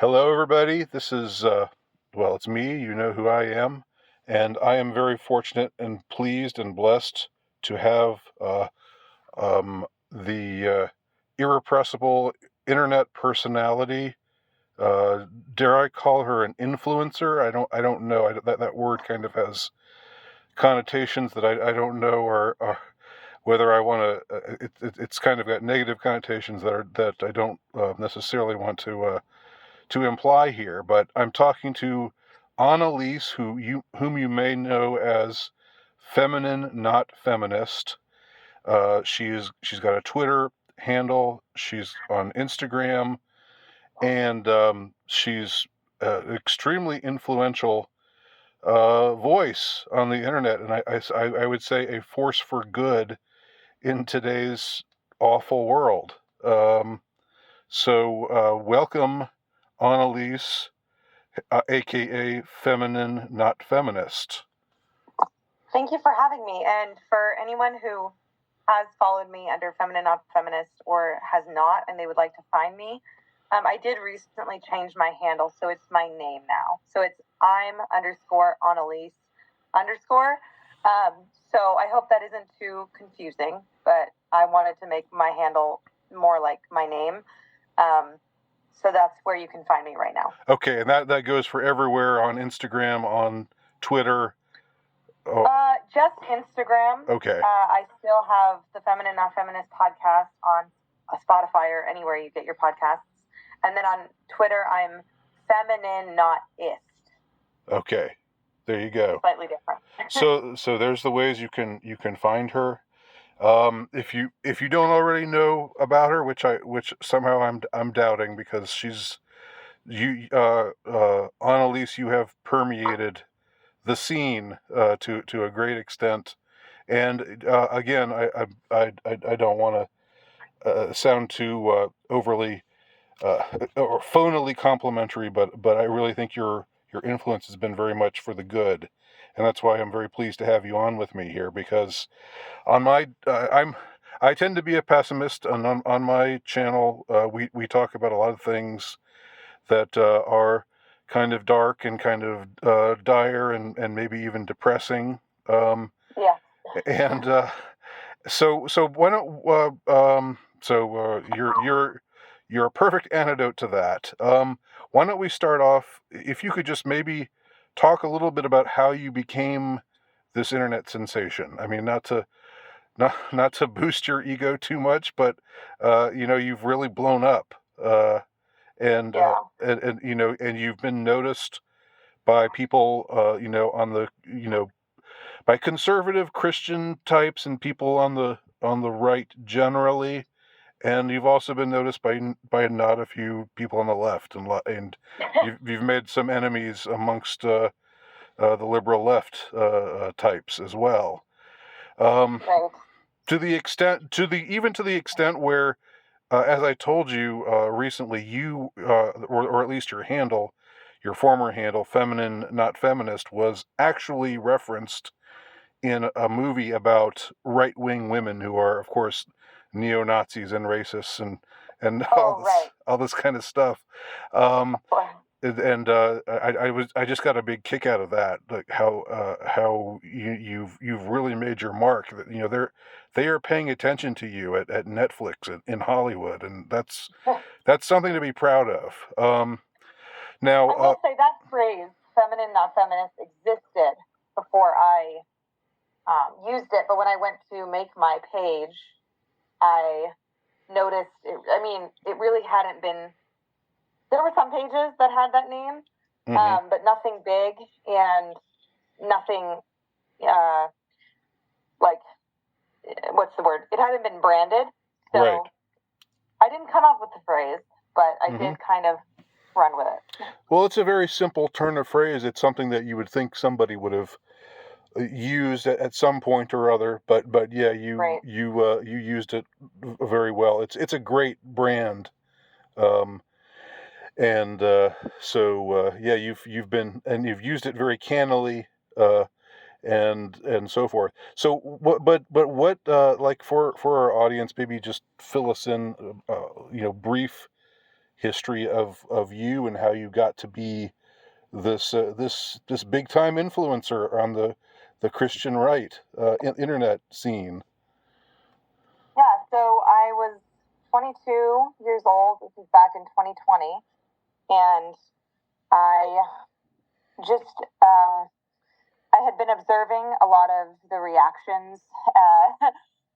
Hello, everybody. This is, it's me. You know who I am. And I am very fortunate and pleased and blessed to have the irrepressible internet personality. Dare I call her an influencer? I don't know. That word kind of has connotations that I don't know are whether I want to. It's kind of got negative connotations that I don't necessarily want to imply here, but I'm talking to Annalise, whom you may know as Not Feminist. She's got a Twitter handle. She's on Instagram, and she's an extremely influential voice on the internet, and I would say a force for good in today's awful world. Welcome, Annalise, aka Not Feminist. Thank you for having me. And for anyone who has followed me under Feminine Not Feminist or has not and they would like to find me, I did recently change my handle, so it's my name now. So it's I'm_Annalise_. So I hope that isn't too confusing, but I wanted to make my handle more like my name. So that's where you can find me right now. Okay, and that goes for everywhere on Instagram, on Twitter. Oh. Just Instagram. Okay. I still have the Feminine Not Feminist podcast on Spotify or anywhere you get your podcasts. And then on Twitter, I'm Feminine Not Ist. Okay, there you go. Slightly different. So there's the ways you can find her. If you don't already know about her, which somehow I'm doubting, because Annalise, you have permeated the scene to a great extent, and again, I don't want to sound too overly or phonily complimentary, but I really think your influence has been very much for the good, and that's why I'm very pleased to have you on with me here, because on my I tend to be a pessimist, and on my channel we talk about a lot of things that are kind of dark and kind of dire and maybe even depressing. Yeah. And so why don't you're a perfect antidote to that. Why don't we start off? If you could just maybe talk a little bit about how you became this internet sensation. I mean, not to boost your ego too much, but you've really blown up. And you've been noticed by people, by conservative Christian types and people on the right generally, and you've also been noticed by not a few people on the left, and you've made some enemies amongst the liberal left types as well. Right. To the extent where, as I told you recently, you, or at least your handle, your former handle, Feminine Not Feminist, was actually referenced in a movie about right-wing women who are, of course, neo-Nazis and racists and all this kind of stuff. And I just got a big kick out of that, like how you've really made your mark. That they are paying attention to you at Netflix in Hollywood, and that's something to be proud of. Now, I will say that phrase "feminine, not feminist" existed before I used it, but when I went to make my page, I noticed. It really hadn't been. There were some pages that had that name, but nothing big and nothing what's the word? It hadn't been branded, so right. I didn't come up with the phrase, but I did kind of run with it. Well, it's a very simple turn of phrase. It's something that you would think somebody would have used at some point or other, but yeah, you used it very well. It's a great brand. You've been, and you've used it very cannily, and so forth. So what, but what, like for our audience, maybe just fill us in, brief history of you and how you got to be this big time influencer on the Christian right internet scene. Yeah, so I was 22 years old. This is back in 2020, and I just I had been observing a lot of the reactions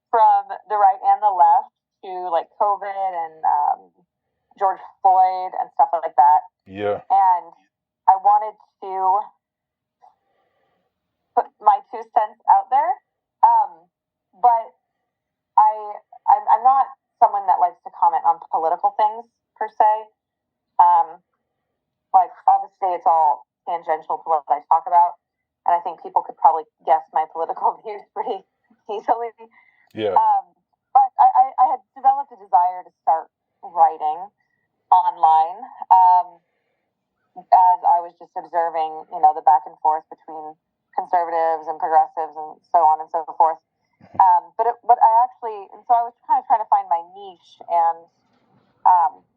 from the right and the left to like COVID and George Floyd and stuff like that. Yeah. And I wanted to put my 2 cents out there, but I'm not someone that likes to comment on political things per se. Like obviously it's all tangential to what I talk about, and I think people could probably guess my political views pretty easily. Yeah. But I had developed a desire to start writing online as I was just observing, the back and forth between conservatives and progressives and so on and so forth. But I actually, and so I was kind of trying to find my niche, and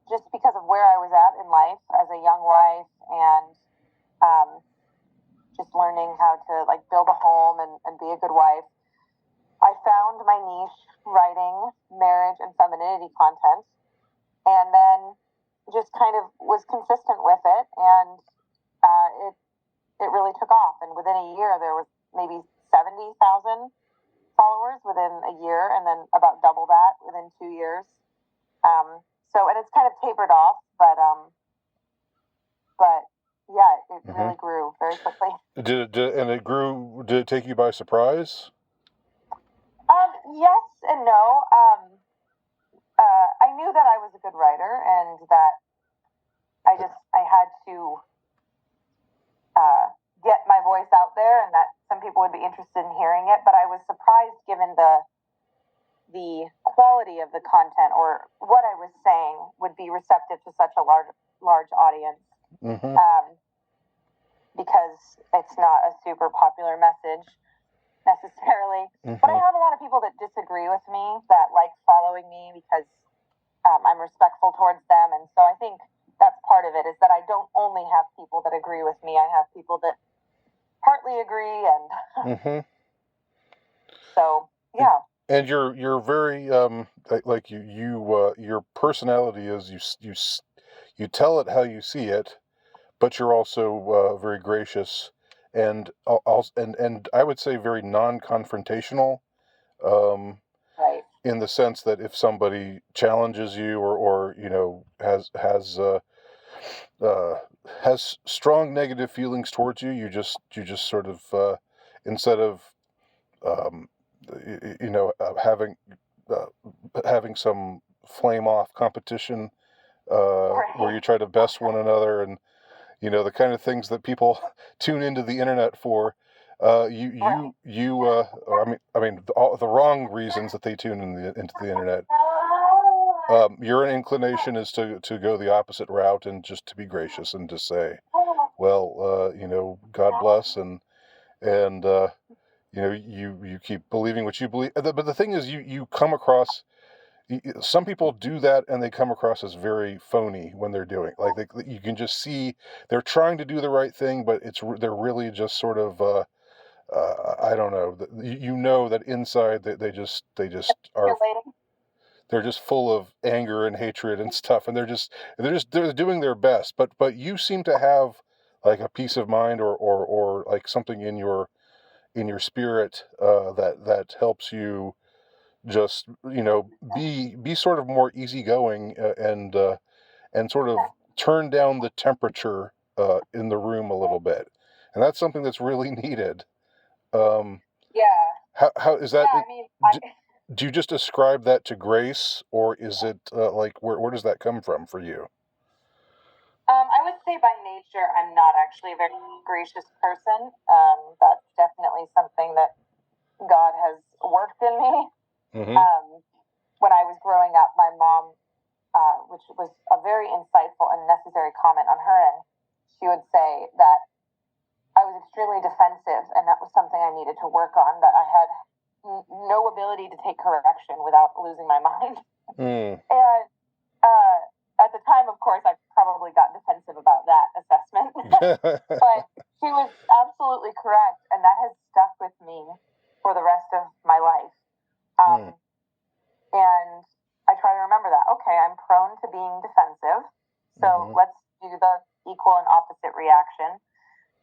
just because of where I was at in life as a young wife and just learning how to like build a home and be a good wife, I found my niche writing marriage and femininity content, and then just kind of was consistent with it, and it really took off. And within a year, there was maybe 70,000 followers within a year, and then about double that within 2 years. And it's kind of tapered off, but yeah, it really grew very quickly. Did it grew? Did it take you by surprise? Yes and no. I knew that I was a good writer, and that I had to get my voice out there, and that some people would be interested in hearing it. But I was surprised, given the quality of the content, or what I was saying would be receptive to such a large audience. Because it's not a super popular message necessarily. But I have a lot of people that disagree with me, that like following me because I'm respectful towards them. And so I think that's part of it, is that I don't only have people that agree with me, I have people that partly agree, and so yeah. And you're very like your personality is you tell it how you see it, but you're also very gracious and and I would say very non-confrontational. Right. In the sense that if somebody challenges you or has strong negative feelings towards you, you just sort of instead of um, having some flame off competition where you try to best one another and the kind of things that people tune into the internet for. The wrong reasons that they tune into the internet. Your inclination is to go the opposite route and just to be gracious and to say, well, God bless, and you keep believing what you believe. But the thing is, you come across. Some people do that, and they come across as very phony when they're doing. Like you can just see they're trying to do the right thing, but they're really just sort of I don't know. That inside they just are. They're just full of anger and hatred and stuff, and they're doing their best. But you seem to have like a peace of mind or like something in your spirit that helps you just be sort of more easygoing and sort of turn down the temperature in the room a little bit, and that's something that's really needed. Yeah. How is that? Yeah, I mean, Do you just ascribe that to grace, or is it like where does that come from for you? I would say by nature, I'm not actually a very gracious person. That's definitely something that God has worked in me. When I was growing up, my mom, which was a very insightful and necessary comment on her end, she would say that I was extremely defensive, and that was something I needed to work on, that I had no ability to take correction without losing my mind. And at the time, of course, I probably got defensive about that assessment. But she was absolutely correct, and that has stuck with me for the rest of my life. And I try to remember that. Okay, I'm prone to being defensive, so let's do the equal and opposite reaction.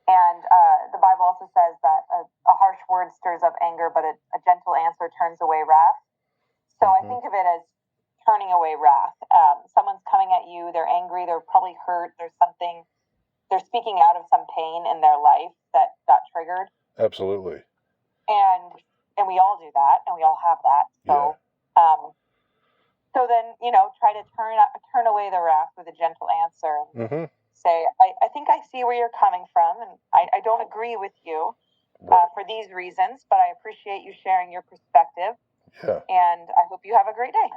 And the Bible also says that a harsh word stirs up anger, but a gentle answer turns away wrath. So I think of it as turning away wrath. Someone's coming at you, they're angry, they're probably hurt, there's something, they're speaking out of some pain in their life that got triggered. Absolutely. And we all do that, and we all have that. So, so then, try to turn away the wrath with a gentle answer and say, I think I see where you're coming from, and I don't agree with you for these reasons, but I appreciate you sharing your perspective. Yeah. And I hope you have a great day.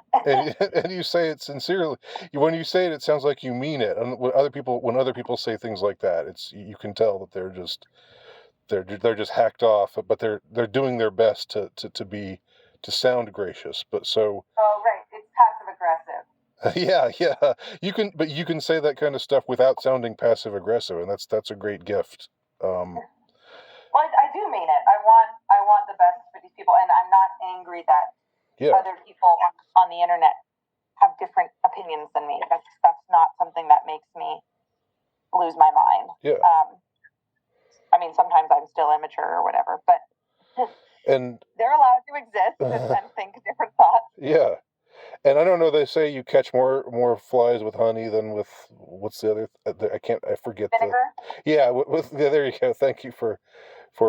and you say it sincerely. When you say it, it sounds like you mean it. And when other people say things like that, you can tell that they're just hacked off, but they're doing their best to sound gracious. But so. Oh, right. It's passive aggressive. Yeah. You can say that kind of stuff without sounding passive aggressive, and that's a great gift. Well, I do mean it. I want the best for these people, and I'm not angry that other people on the internet have different opinions than me. That's not something that makes me lose my mind. Yeah. I mean, sometimes I'm still immature or whatever, but and they're allowed to exist and think different thoughts. Yeah. And I don't know, they say you catch more flies with honey than with, what's the other, I forget. Vinegar? There you go. Thank you for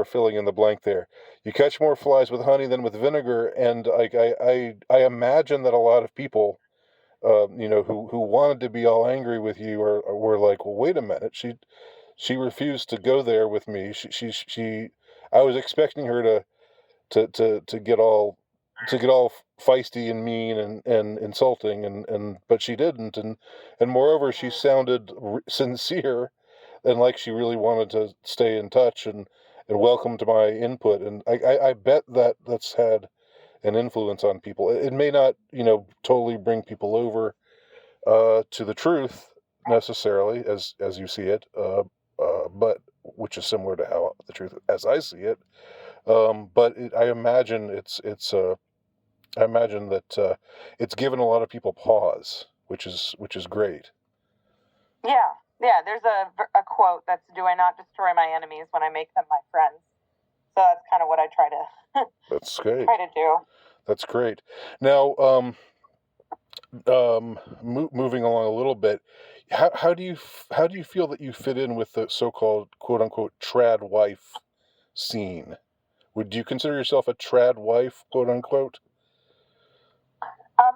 filling in the blank there. You catch more flies with honey than with vinegar, and I imagine that a lot of people, who wanted to be all angry with you were like, well, wait a minute, she refused to go there with me. I was expecting her to get all feisty and mean and insulting, but she didn't, and moreover she sounded sincere and like she really wanted to stay in touch and welcomed my input, and I bet that's had an influence on people. It may not totally bring people over to the truth necessarily as you see it, but which is similar to how the truth as I see it. But I imagine I imagine that it's given a lot of people pause, which is great. Yeah. There's a quote that's, "Do I not destroy my enemies when I make them my friends?" So that's kind of what I try to. That's great. Try to do. That's great. Now, moving along a little bit, how do you feel that you fit in with the so-called quote unquote trad wife scene? Would you consider yourself a trad wife, quote unquote?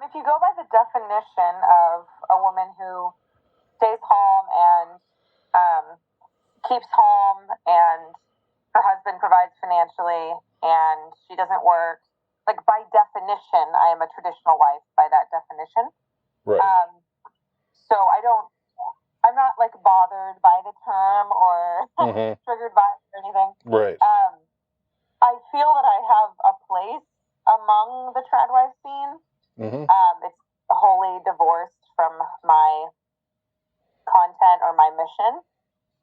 If you go by the definition of a woman who stays home and keeps home, and her husband provides financially, and she doesn't work, like by definition, I am a traditional wife by that definition. Right. So I'm not like bothered by the term or triggered by it or anything. Right. I feel that I have a place among the tradwife scene. It's wholly divorced from my content or my mission.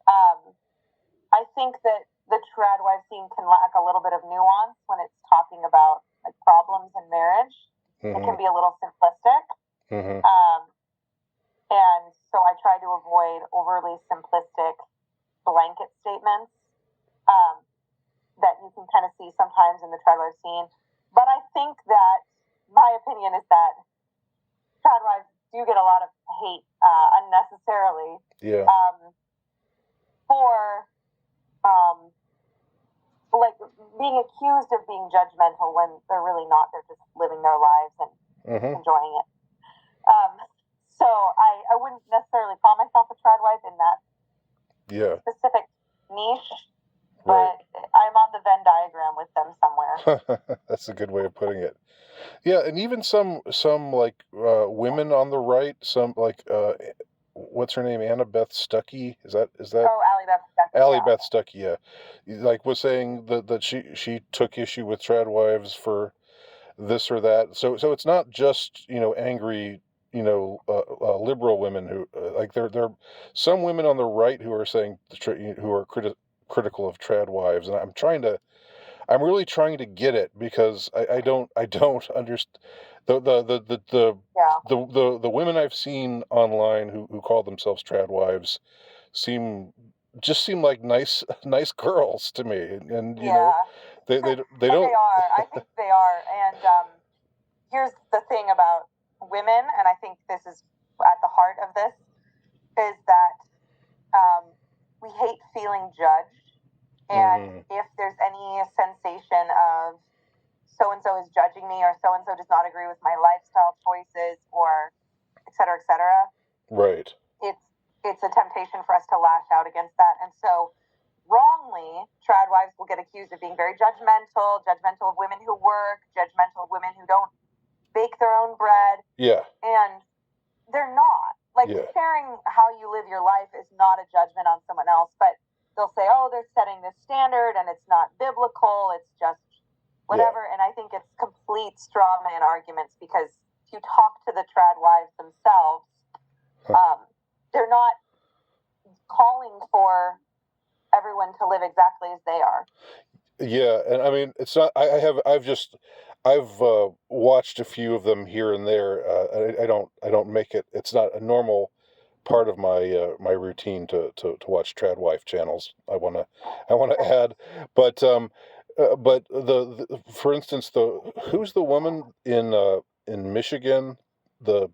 I think that the tradwife scene can lack a little bit of nuance when it's talking about like problems in marriage. It can be a little simplistic. And so I try to avoid overly simplistic blanket statements that you can kind of see sometimes in the tradwife scene. But I think that my opinion is that tradwives do get a lot of hate unnecessarily. Yeah. For like being accused of being judgmental when they're really not. They're just living their lives and enjoying it. So I wouldn't necessarily call myself a tradwife in that specific niche, but I'm on the Venn diagram with them somewhere. That's a good way of putting it. Yeah, and even some like women on the right, some like what's her name, Annabeth Stuckey? Is that? Oh, Allie Beth Stuckey, yeah. Like was saying that she took issue with tradwives for this or that. So it's not just angry liberal women who like there are some women on the right who are saying who are critical of tradwives, and I'm really trying to get it because I don't understand Yeah. the women I've seen online who call themselves tradwives seem seem like nice girls to me, and Yeah. they And don't. they are. I think they are. And here's the thing about women, and I think this is at the heart of this, is that we hate feeling judged. And if there's any sensation of so and so is judging me, or so and so does not agree with my lifestyle choices, or et cetera, Right. it's a temptation for us to lash out against that. And so wrongly, tradwives will get accused of being very judgmental of women who work, judgmental of women who don't bake their own bread. Yeah. And they're not. Like, Yeah. sharing how you live your life is not a judgment on someone else, but they'll say, oh, they're setting this standard and it's not biblical, it's just whatever. Yeah. And I think it's complete straw man arguments, because if you talk to the tradwives themselves, they're not calling for everyone to live exactly as they are. Yeah, and I mean, it's not. I've watched a few of them here and there. I don't make it. It's not a normal part of my routine to watch tradwife channels. I want to add, but for instance, who's the woman in Michigan, the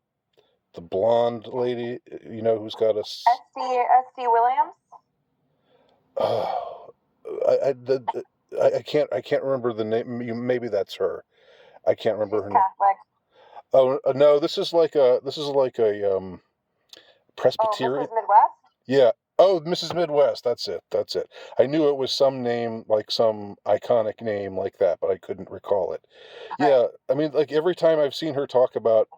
the blonde lady, who's got a S.D. Williams. Oh, I can't remember the name. Maybe that's her. I can't remember her name. Catholic. Oh no, this is like a Presbyterian. Oh, Mrs. Midwest. Yeah. Oh, Mrs. Midwest. That's it. That's it. I knew it was some name, like some iconic name like that, but I couldn't recall it. Right. Yeah, I mean, like every time I've seen her talk about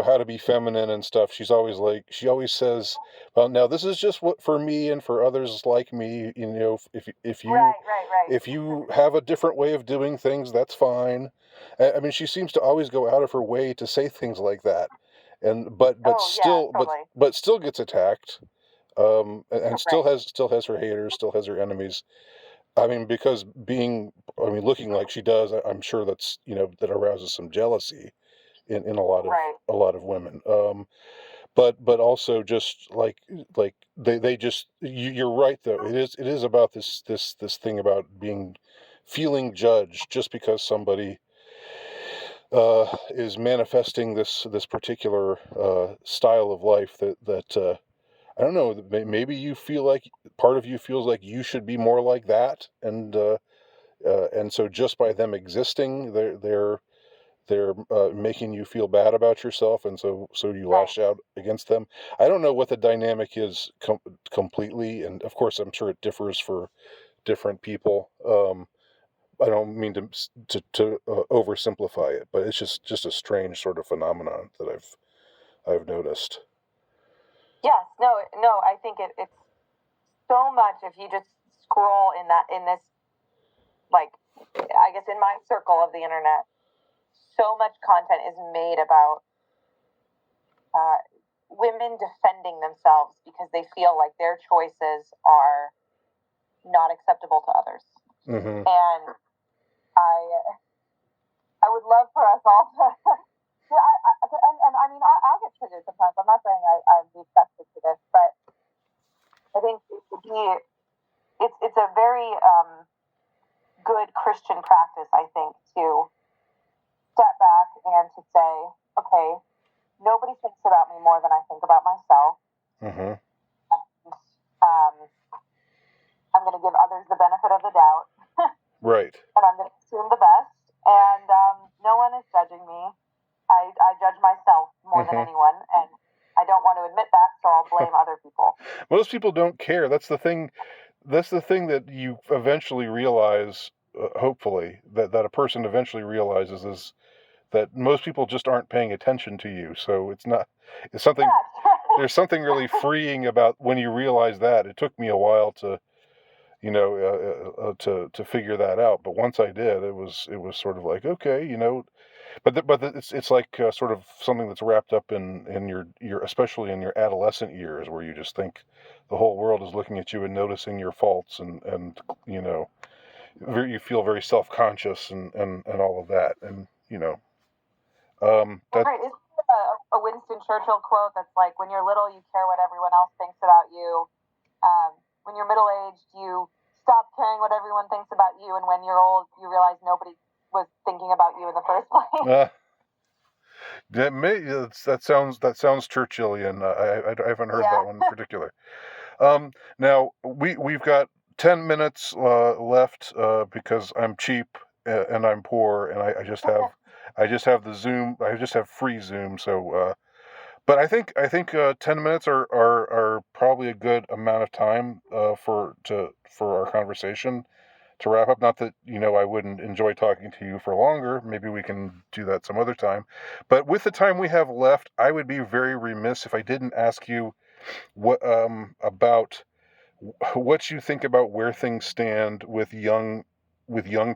how to be feminine and stuff, she always says, well, now this is just what for me and for others like me, if you right. if you have a different way of doing things, that's fine. I mean, she seems to always go out of her way to say things like that, and still, yeah, totally. but still gets attacked, and still has her haters, still has her enemies. I mean, because looking like she does, I'm sure that arouses some jealousy in a lot of women. But also just like they just you're right though. It is about this thing about feeling judged just because somebody is manifesting this particular style of life that I don't know. Maybe you feel like part of you feels like you should be more like that, and so just by them existing, they're making you feel bad about yourself, and so you lash out against them. I don't know what the dynamic is completely, and of course, I'm sure it differs for different people. I don't mean to oversimplify it, but it's just a strange sort of phenomenon that I've noticed. Yes, no. I think it's so much. If you just scroll in this, like, I guess in my circle of the internet, so much content is made about women defending themselves because they feel like their choices are not acceptable to others. Mm-hmm. And I would love for us all to. And I mean, I'll get triggered sometimes. I'm not saying I'm accepted to this, but I think it's a very good Christian practice, I think, to step back and to say, okay, nobody thinks about me more than I think about myself. Mm-hmm. And, I'm going to give others the benefit of the doubt. Right. And I'm going to assume the best. And no one is judging me. I judge myself more than anyone. And I don't want to admit that, so I'll blame other people. Most people don't care. That's the thing. That's the thing that you eventually realize, hopefully, that a person eventually realizes is that most people just aren't paying attention to you. So it's something, there's something really freeing about when you realize that. It took me a while to, to figure that out. But once I did, it was sort of like, okay, it's like sort of something that's wrapped up in your especially in your adolescent years, where you just think the whole world is looking at you and noticing your faults, and you know, you feel very self-conscious and all of that, and you know, that Right. Isn't there a Winston Churchill quote that's like, when you're little, you care what everyone else thinks about you. When you're middle-aged, you stop caring what everyone thinks about you. And when you're old, you realize nobody was thinking about you in the first place. that sounds Churchillian. I haven't heard Yeah. that one in particular. Now we've got 10 minutes left because I'm cheap and I'm poor, and I just have the Zoom. I just have free Zoom. So, but I think 10 minutes are probably a good amount of time for our conversation to wrap up. Not that I wouldn't enjoy talking to you for longer. Maybe we can do that some other time. But with the time we have left, I would be very remiss if I didn't ask you about what you think about where things stand with young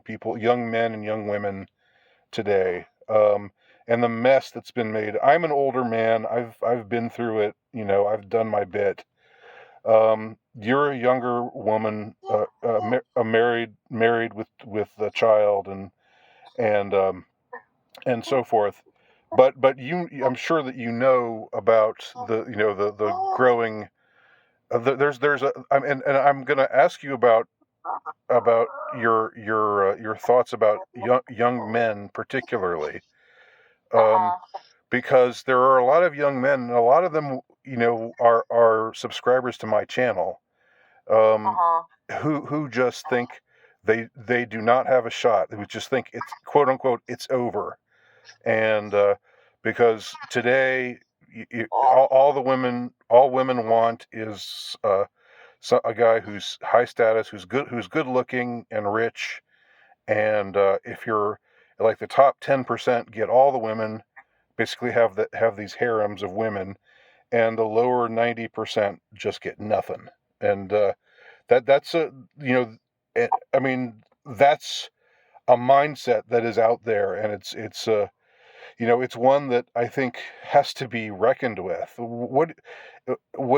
people, young men and young women today, and the mess that's been made. I'm an older man. I've been through it. I've done my bit. You're a younger woman, married with a child and so forth. But I'm sure that you know about the growing. There's a and I'm going to ask you about your thoughts about young men particularly, because there are a lot of young men, and a lot of them are subscribers to my channel, who just think they do not have a shot. They would just think it's quote unquote it's over, and because today all women want is a guy who's high status, who's good looking and rich, and if you're like the top 10% get all the women, basically have these harems of women, and the lower 90% just get nothing, and that's a I mean that's a mindset that is out there, and it's one that I think has to be reckoned with. What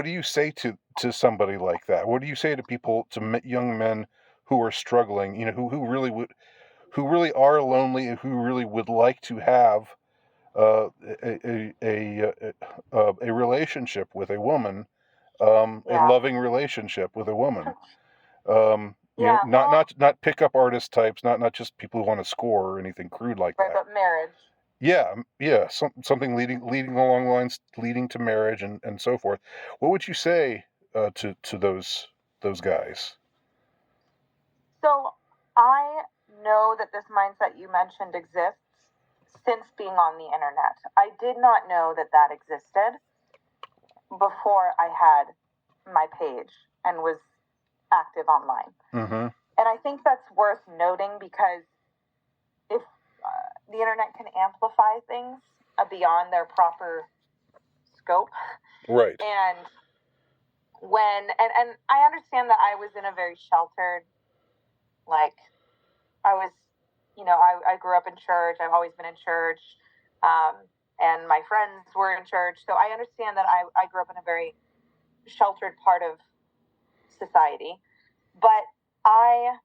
do you say to somebody like that? What do you say to people, to young men who are struggling, who really are lonely, and who really would like to have uh, a relationship with a woman, a loving relationship with a woman? Not pickup artist types, not just people who want to score or anything crude like that. But marriage. Yeah, something leading along the lines leading to marriage and so forth. What would you say to those guys? So I know that this mindset you mentioned exists since being on the internet. I did not know that existed before I had my page and was active online. Mm-hmm. And I think that's worth noting, because if the internet can amplify things beyond their proper scope, Right. and and I understand that I was in a very sheltered, like, I was, I grew up in church. I've always been in church, and my friends were in church, so I understand that I grew up in a very sheltered part of society. But I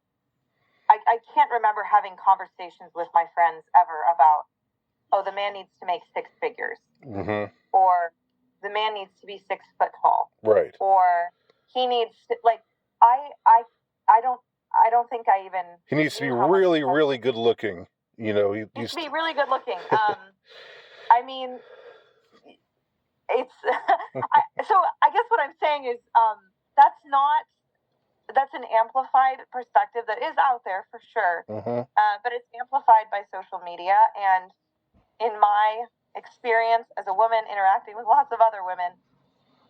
can't remember having conversations with my friends ever about, oh, the man needs to make six figures, or the man needs to be 6 foot tall, right, or he needs to, like, I don't think I even. He needs to be really, really good looking. He needs to be really good looking. I mean, it's so I guess what I'm saying is, that's an amplified perspective that is out there for sure, but it's amplified by social media. And in my experience as a woman interacting with lots of other women,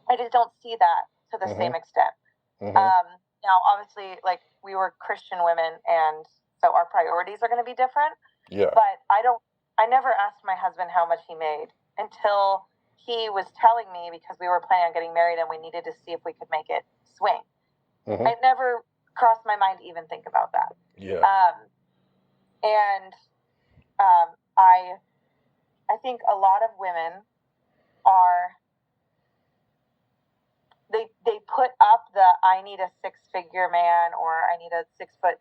I just don't see that to the same extent. Now, obviously, like, we were Christian women, and so our priorities are going to be different. Yeah. But I never asked my husband how much he made until he was telling me, because we were planning on getting married and we needed to see if we could make it swing. It never crossed my mind to even think about that. Yeah. And I I think a lot of women are, they put up the I need a 6-figure man or I need a 6'5",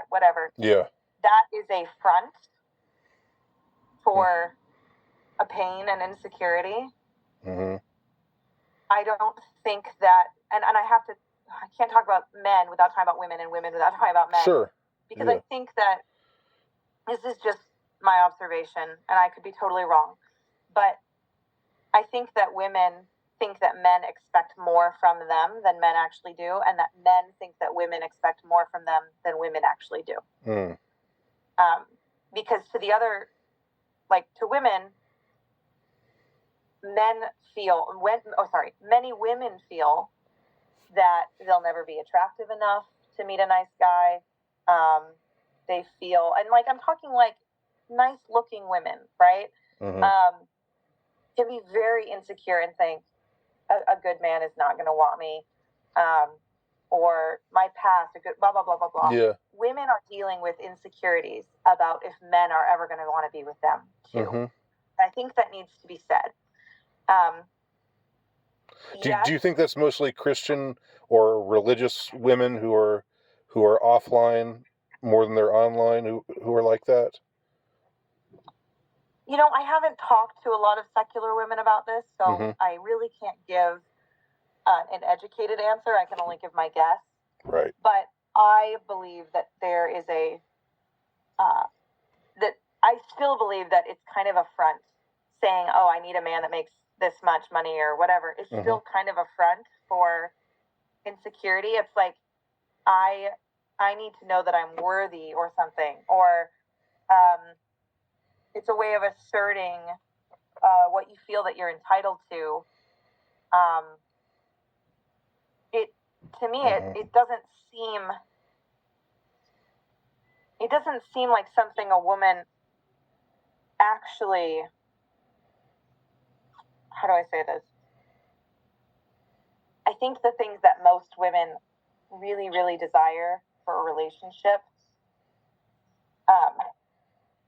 whatever. Yeah. That is a front for a pain and insecurity. Mm-hmm. I don't think that, and I can't talk about men without talking about women and women without talking about men. Sure. Because Yeah. I think that this is just my observation, and I could be totally wrong. But I think that women think that men expect more from them than men actually do, and that men think that women expect more from them than women actually do. Mm. Because to women, many women feel that they'll never be attractive enough to meet a nice guy. They feel, and like I'm talking like nice looking women, right? Mm-hmm. Can be very insecure and think a good man is not going to want me, or my past, a good blah blah blah blah blah. Yeah. Women are dealing with insecurities about if men are ever going to want to be with them too. Mm-hmm. I think that needs to be said. Do you think that's mostly Christian or religious women who are offline more than they're online who are like that? I haven't talked to a lot of secular women about this, so Mm-hmm. I really can't give an educated answer. I can only give my guess. Right. But I believe that there is that I still believe that it's kind of a front saying, oh, I need a man that makes this much money or whatever. It's Mm-hmm. still kind of a front for insecurity. It's like, I need to know that I'm worthy or something, or it's a way of asserting what you feel that you're entitled to. To me, Mm-hmm. it doesn't seem like something a woman actually, how do I say this? I think the things that most women really, really desire for a relationship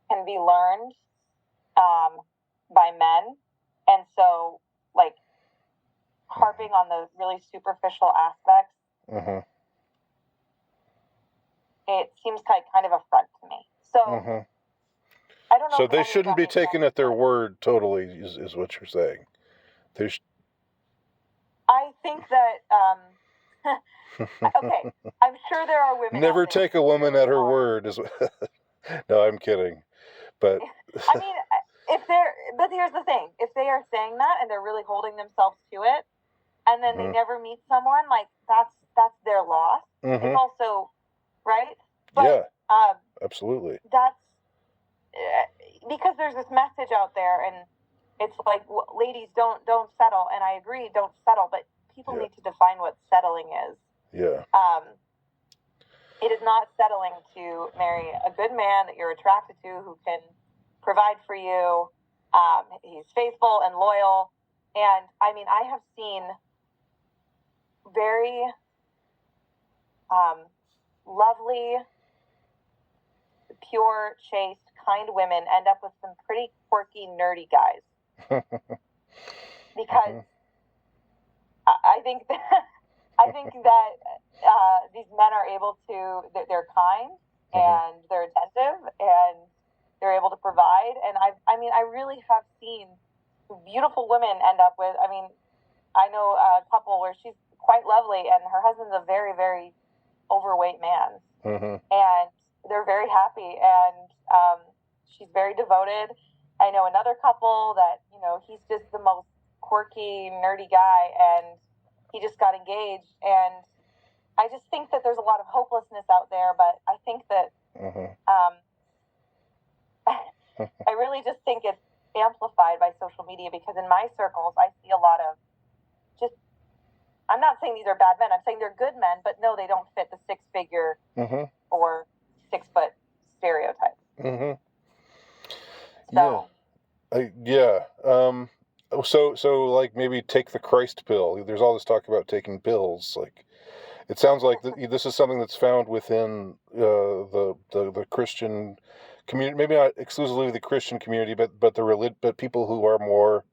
can be learned by men. And so, like, harping on the really superficial aspects, Mm-hmm. it seems kind of a front to me. So, Mm-hmm. I don't know. So if they any of shouldn't that be makes taken sense, at their but word totally, is what you're saying. I think that, okay, I'm sure there are women Never out there take a woman who at her are. word. No, I'm kidding. But I mean, but here's the thing: if they are saying that and they're really holding themselves to it, and then they mm-hmm. never meet someone, like that's their loss. Mm-hmm. It's also right, yeah, but absolutely. that's because there's this message out there, and it's like, ladies, don't settle, and I agree, don't settle, but people need to define what settling is. Yeah. It is not settling to marry a good man that you're attracted to who can provide for you. He's faithful and loyal. And I mean, I have seen very lovely, pure, chaste, kind women end up with some pretty quirky, nerdy guys. Because I think that these men are able to, they're kind and they're attentive and they're able to provide. And I really have seen beautiful women end up with, I know a couple where she's quite lovely and her husband's a very, very overweight man. And they're very happy, and she's very devoted. I know another couple that, he's just the most quirky, nerdy guy, and he just got engaged. And I just think that there's a lot of hopelessness out there, but I think that I really just think it's amplified by social media, because in my circles, I see a lot of just, I'm not saying these are bad men, I'm saying they're good men, but no, they don't fit the 6-figure or 6-foot stereotype. So, yeah. So like maybe take the Christ pill. There's all this talk about taking pills. Like, it sounds like this is something that's found within the Christian community, maybe not exclusively the Christian community, but but people who are more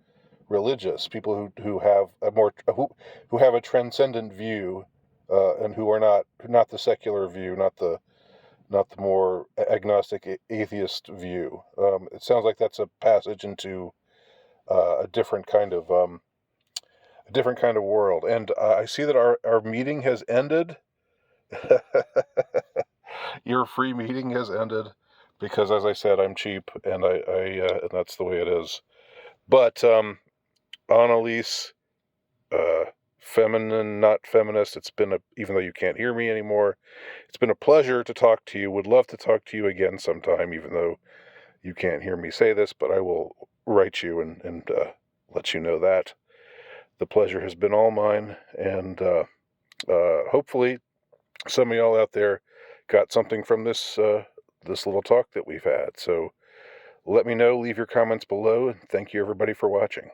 religious, people who have a more who have a transcendent view, and who are not the secular view, not the more agnostic atheist view. It sounds like that's a passage into a different kind of world. And I see that our meeting has ended. Your free meeting has ended because, as I said, I'm cheap, and and that's the way it is. But Annalise, feminine, not feminist. It's been even though you can't hear me anymore, it's been a pleasure to talk to you. Would love to talk to you again sometime, even though you can't hear me say this, but I will write you and let you know that. The pleasure has been all mine, and hopefully some of y'all out there got something from this little talk that we've had. So let me know, leave your comments below, and thank you everybody for watching.